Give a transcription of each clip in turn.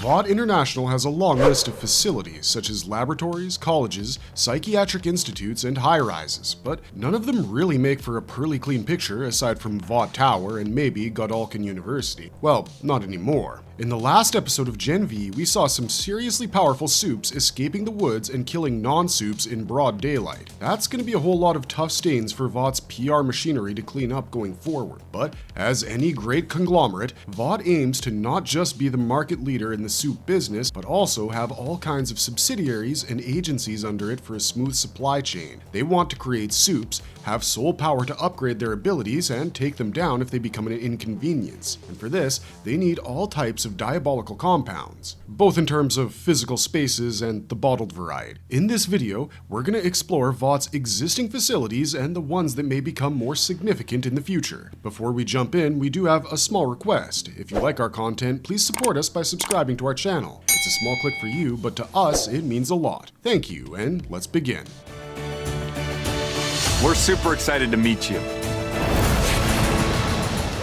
Vought International has a long list of facilities such as laboratories, colleges, psychiatric institutes, and high-rises, but none of them really make for a pearly clean picture aside from Vought Tower and maybe Alin University. Well, not anymore. In the last episode of Gen V, we saw some seriously powerful soups escaping the woods and killing non-soups in broad daylight. That's going to be a whole lot of tough stains for Vaught's PR machinery to clean up going forward. But as any great conglomerate, Vought aims to not just be the market leader in the soup business, but also have all kinds of subsidiaries and agencies under it for a smooth supply chain. They want to create soups, have sole power to upgrade their abilities, and take them down if they become an inconvenience. And for this, they need all types of diabolical compounds, both in terms of physical spaces and the bottled variety. In this video, we're going to explore Vaught's existing facilities and the ones that may become more significant in the future. Before we jump in, we do have a small request. If you like our content, please support us by subscribing to our channel. It's a small click for you, but to us, it means a lot. Thank you, and let's begin. We're super excited to meet you.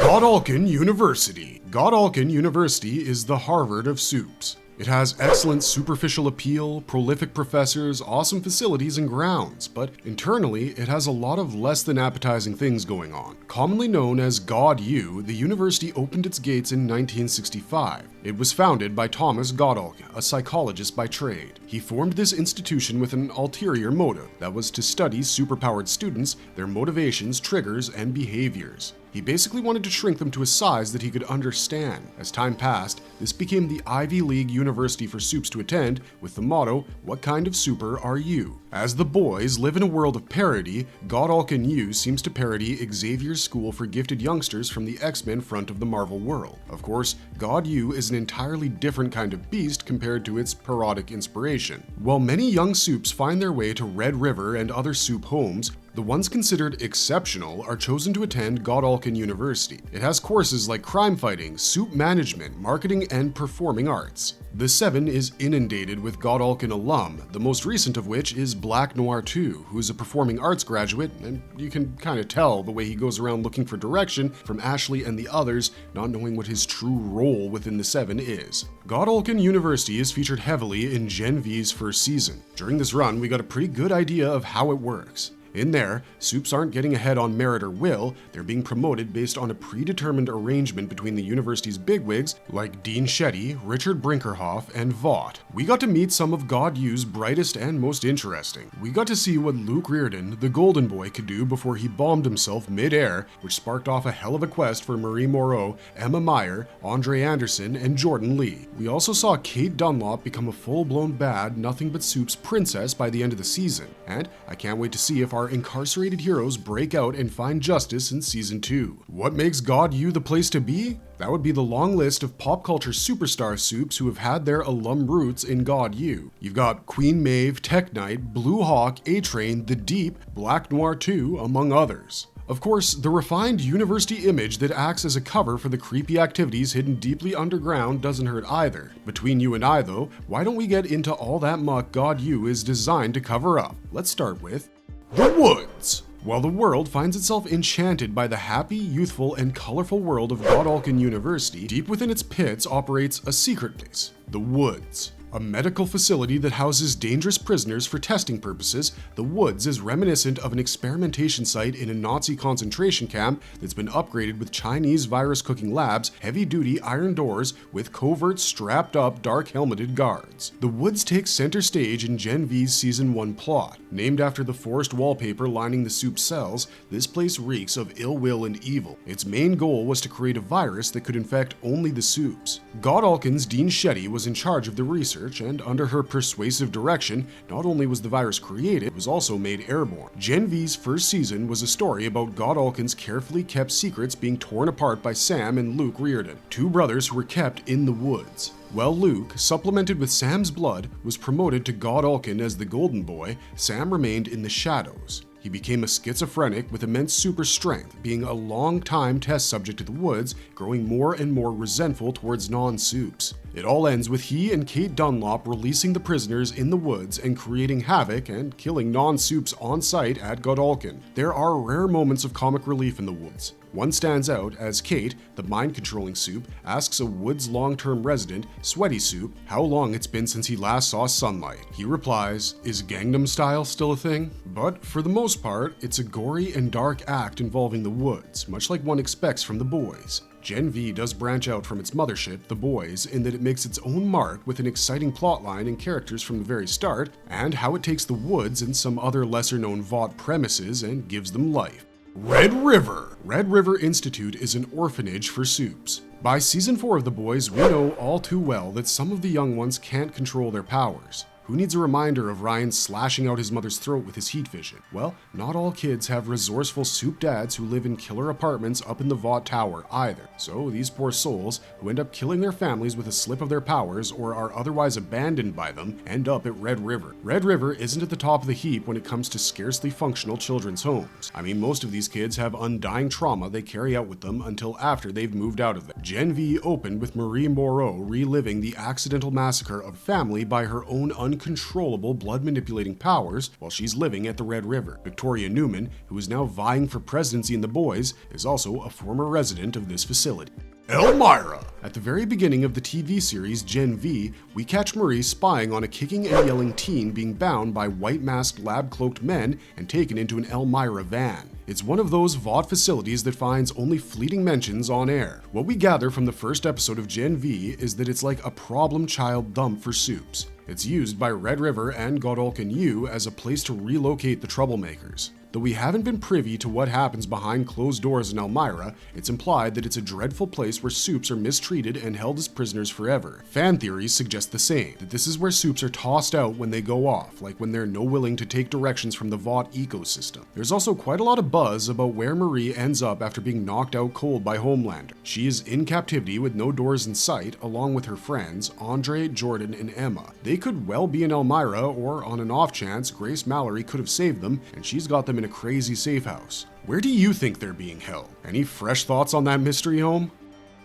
Alin University. Alin University is the Harvard of soups. It has excellent superficial appeal, prolific professors, awesome facilities and grounds, but internally it has a lot of less than appetizing things going on. Commonly known as God U, the university opened its gates in 1965. It was founded by Thomas Alin, a psychologist by trade. He formed this institution with an ulterior motive, that was to study superpowered students, their motivations, triggers, and behaviors. He basically wanted to shrink them to a size that he could understand. As time passed, this became the Ivy League university for soups to attend, with the motto, "What kind of super are you?" As the boys live in a world of parody, Alin U seems to parody Xavier's school for gifted youngsters from the X-Men front of the Marvel world. Of course, God U is an entirely different kind of beast compared to its parodic inspiration. While many young soups find their way to Red River and other soup homes, the ones considered exceptional are chosen to attend Alin University. It has courses like crime fighting, soup management, marketing, and performing arts. The Seven is inundated with Alin alum, the most recent of which is Black Noir 2, who's a performing arts graduate, and you can kind of tell the way he goes around looking for direction from Ashley and the others, not knowing what his true role within the Seven is. Alin University is featured heavily in Gen V's first season. During this run, we got a pretty good idea of how it works. In there, soups aren't getting ahead on merit or will, they're being promoted based on a predetermined arrangement between the university's bigwigs like Dean Shetty, Richard Brinkerhoff, and Vought. We got to meet some of God U's brightest and most interesting. We got to see what Luke Riordan, the Golden Boy, could do before he bombed himself mid-air, which sparked off a hell of a quest for Marie Moreau, Emma Myra, Andre Anderson, and Jordan Lee. We also saw Kate Dunlop become a full-blown bad, nothing but soups princess by the end of the season, and I can't wait to see if our incarcerated heroes break out and find justice in Season 2. What makes God U the place to be? That would be the long list of pop culture superstar soups who have had their alum roots in God U. You've got Queen Maeve, Tech Knight, Blue Hawk, A-Train, The Deep, Black Noir 2, among others. Of course, the refined university image that acts as a cover for the creepy activities hidden deeply underground doesn't hurt either. Between you and I though, why don't we get into all that muck God U is designed to cover up? Let's start with the woods. While the world finds itself enchanted by the happy, youthful, and colorful world of Alin University, deep within its pits operates a secret place, the woods. A medical facility that houses dangerous prisoners for testing purposes, the Woods is reminiscent of an experimentation site in a Nazi concentration camp that's been upgraded with Chinese virus cooking labs, heavy-duty iron doors, with covert strapped-up dark-helmeted guards. The Woods takes center stage in Gen V's Season 1 plot. Named after the forest wallpaper lining the soup cells, this place reeks of ill will and evil. Its main goal was to create a virus that could infect only the soups. Alin's Dean Shetty was in charge of the research, and under her persuasive direction, not only was the virus created, it was also made airborne. Gen V's first season was a story about Alin's carefully kept secrets being torn apart by Sam and Luke Riordan, two brothers who were kept in the woods. While Luke, supplemented with Sam's blood, was promoted to Alin as the Golden Boy, Sam remained in the shadows. He became a schizophrenic with immense super strength, being a long-time test subject to the Woods, growing more and more resentful towards non-soups. It all ends with he and Kate Dunlop releasing the prisoners in the woods and creating havoc and killing non-soups on site at Alin. There are rare moments of comic relief in the Woods. One stands out as Kate, the mind-controlling Soup, asks a Woods long-term resident, Sweaty Soup, how long it's been since he last saw sunlight. He replies, "Is Gangnam Style still a thing?" But for the most part, it's a gory and dark act involving the Woods, much like one expects from the boys. Gen V does branch out from its mothership, the boys, in that it makes its own mark with an exciting plotline and characters from the very start, and how it takes the Woods and some other lesser-known Vought premises and gives them life. Red River! Red River Institute is an orphanage for Soups. By season 4 of The Boys, we know all too well that some of the young ones can't control their powers. Who needs a reminder of Ryan slashing out his mother's throat with his heat vision? Well, not all kids have resourceful Soup dads who live in killer apartments up in the Vought Tower either. So these poor souls, who end up killing their families with a slip of their powers or are otherwise abandoned by them, end up at Red River. Red River isn't at the top of the heap when it comes to scarcely functional children's homes. I mean, most of these kids have undying trauma they carry out with them until after they've moved out of there. Gen V opened with Marie Moreau reliving the accidental massacre of family by her own uncontrollable blood-manipulating powers while she's living at the Red River. Victoria Newman, who is now vying for presidency in The Boys, is also a former resident of this facility. Myra! At the very beginning of the TV series Gen V, we catch Marie spying on a kicking and yelling teen being bound by white-masked, lab-cloaked men and taken into an Myra van. It's one of those Vought facilities that finds only fleeting mentions on air. What we gather from the first episode of Gen V is that it's like a problem child dump for Soups. It's used by Red River and Godolphin U as a place to relocate the troublemakers. Though we haven't been privy to what happens behind closed doors in Myra, it's implied that it's a dreadful place where Soups are mistreated and held as prisoners forever. Fan theories suggest the same, that this is where Soups are tossed out when they go off, like when they're no willing to take directions from the Vought ecosystem. There's also quite a lot of buzz about where Marie ends up after being knocked out cold by Homelander. She is in captivity with no doors in sight, along with her friends, Andre, Jordan, and Emma. They could well be in Myra, or on an off chance, Grace Mallory could have saved them, and she's got them in a crazy safe house. Where do you think they're being held? Any fresh thoughts on that mystery home?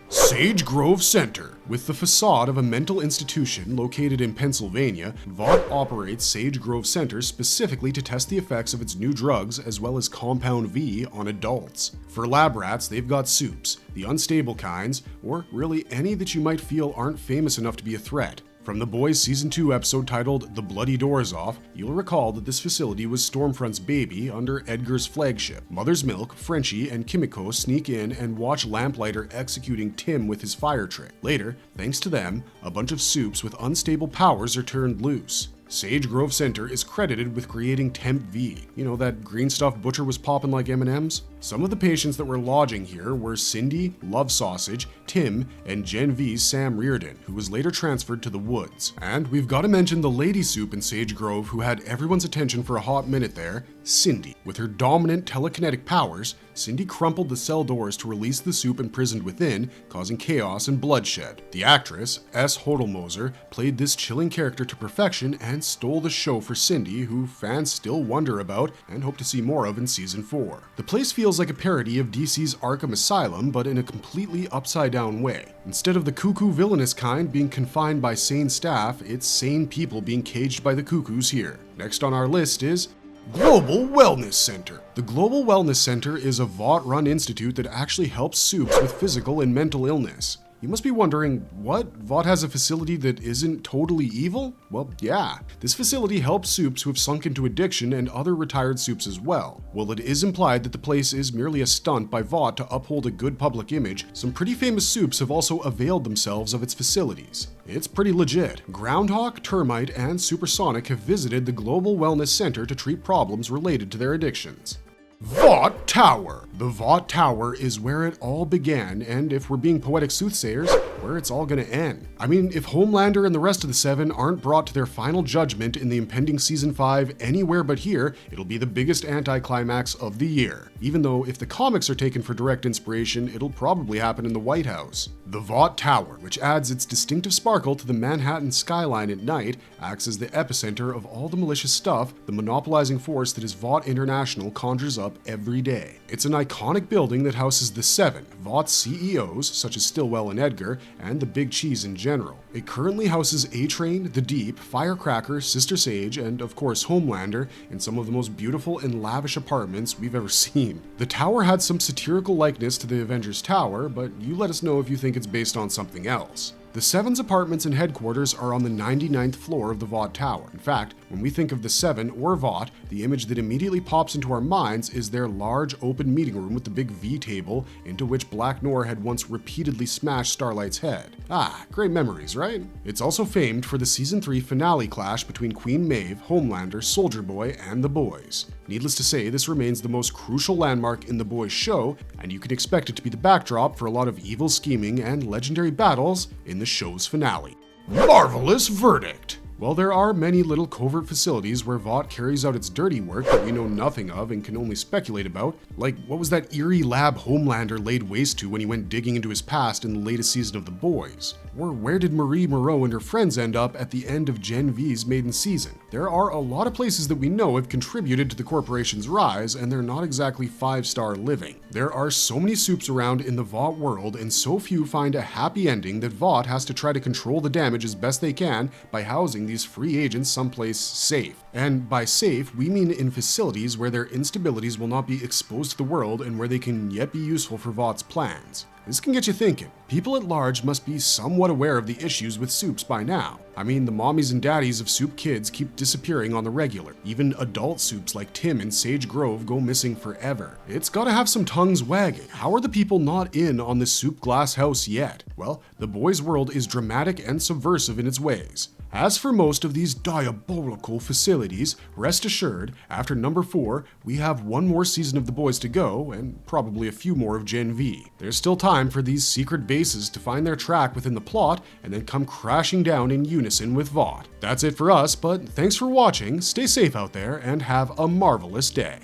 Sage Grove Center. With the facade of a mental institution located in Pennsylvania, Vought operates Sage Grove Center specifically to test the effects of its new drugs as well as Compound V on adults. For lab rats, they've got Soups, the unstable kinds, or really any that you might feel aren't famous enough to be a threat. From The Boys Season 2 episode titled The Bloody Doors Off, you'll recall that this facility was Stormfront's baby under Edgar's flagship. Mother's Milk, Frenchie, and Kimiko sneak in and watch Lamplighter executing Tim with his fire trick. Later, thanks to them, a bunch of Soups with unstable powers are turned loose. Sage Grove Center is credited with creating Temp V. You know, that green stuff Butcher was popping like M&Ms? Some of the patients that were lodging here were Cindy, Love Sausage, Tim, and Gen V's Sam Reardon, who was later transferred to the Woods. And we've got to mention the lady Soup in Sage Grove who had everyone's attention for a hot minute there, Cindy. With her dominant telekinetic powers, Cindy crumpled the cell doors to release the Soup imprisoned within, causing chaos and bloodshed. The actress, S. Hodelmoser, played this chilling character to perfection and stole the show for Cindy, who fans still wonder about and hope to see more of in Season 4. The place feels like a parody of DC's Arkham Asylum, but in a completely upside-down way. Instead of the cuckoo villainous kind being confined by sane staff, it's sane people being caged by the cuckoos here. Next on our list is Global Wellness Center. The Global Wellness Center is a Vought-run institute that actually helps Soups with physical and mental illness. You must be wondering, what? Vought has a facility that isn't totally evil? Well, yeah. This facility helps Soups who have sunk into addiction and other retired Soups as well. While it is implied that the place is merely a stunt by Vought to uphold a good public image, some pretty famous Soups have also availed themselves of its facilities. It's pretty legit. Groundhog, Termite, and Supersonic have visited the Global Wellness Center to treat problems related to their addictions. Vought Tower. The Vought Tower is where it all began, and if we're being poetic soothsayers, where it's all gonna end. I mean, if Homelander and the rest of the Seven aren't brought to their final judgment in the impending Season 5 anywhere but here, it'll be the biggest anticlimax of the year. Even though if the comics are taken for direct inspiration, it'll probably happen in the White House. The Vought Tower, which adds its distinctive sparkle to the Manhattan skyline at night, acts as the epicenter of all the malicious stuff the monopolizing force that is Vought International conjures up every day. It's an iconic building that houses the Seven, Vaught's CEOs, such as Stillwell and Edgar, and the Big Cheese in general. It currently houses A-Train, The Deep, Firecracker, Sister Sage, and of course Homelander in some of the most beautiful and lavish apartments we've ever seen. The tower had some satirical likeness to the Avengers Tower, but you let us know if you think it's based on something else. The Seven's apartments and headquarters are on the 99th floor of the Vought Tower. In fact, when we think of the Seven or Vought, the image that immediately pops into our minds is their large open meeting room with the big V table into which Black Noir had once repeatedly smashed Starlight's head. Ah, great memories, right? It's also famed for the Season 3 finale clash between Queen Maeve, Homelander, Soldier Boy, and the Boys. Needless to say, this remains the most crucial landmark in the Boys show, and you can expect it to be the backdrop for a lot of evil scheming and legendary battles in the show's finale. Marvelous verdict! While there are many little covert facilities where Vought carries out its dirty work that we know nothing of and can only speculate about, like what was that eerie lab Homelander laid waste to when he went digging into his past in the latest season of The Boys? Or where did Marie Moreau and her friends end up at the end of Gen V's maiden season? There are a lot of places that we know have contributed to the corporation's rise, and they're not exactly 5-star living. There are so many soups around in the Vought world, and so few find a happy ending that Vought has to try to control the damage as best they can by housing these free agents someplace safe. And by safe, we mean in facilities where their instabilities will not be exposed to the world and where they can yet be useful for Vaught's plans. This can get you thinking. People at large must be somewhat aware of the issues with soups by now. I mean, the mommies and daddies of soup kids keep disappearing on the regular. Even adult soups like Tim and Sage Grove go missing forever. It's gotta have some tongues wagging. How are the people not in on this soup glass house yet? Well, the Boys' world is dramatic and subversive in its ways. As for most of these diabolical facilities, rest assured, after number 4, we have one more season of The Boys to go, and probably a few more of Gen V. There's still time for these secret bases to find their track within the plot, and then come crashing down in unison with Vought. That's it for us, but thanks for watching, stay safe out there, and have a marvelous day.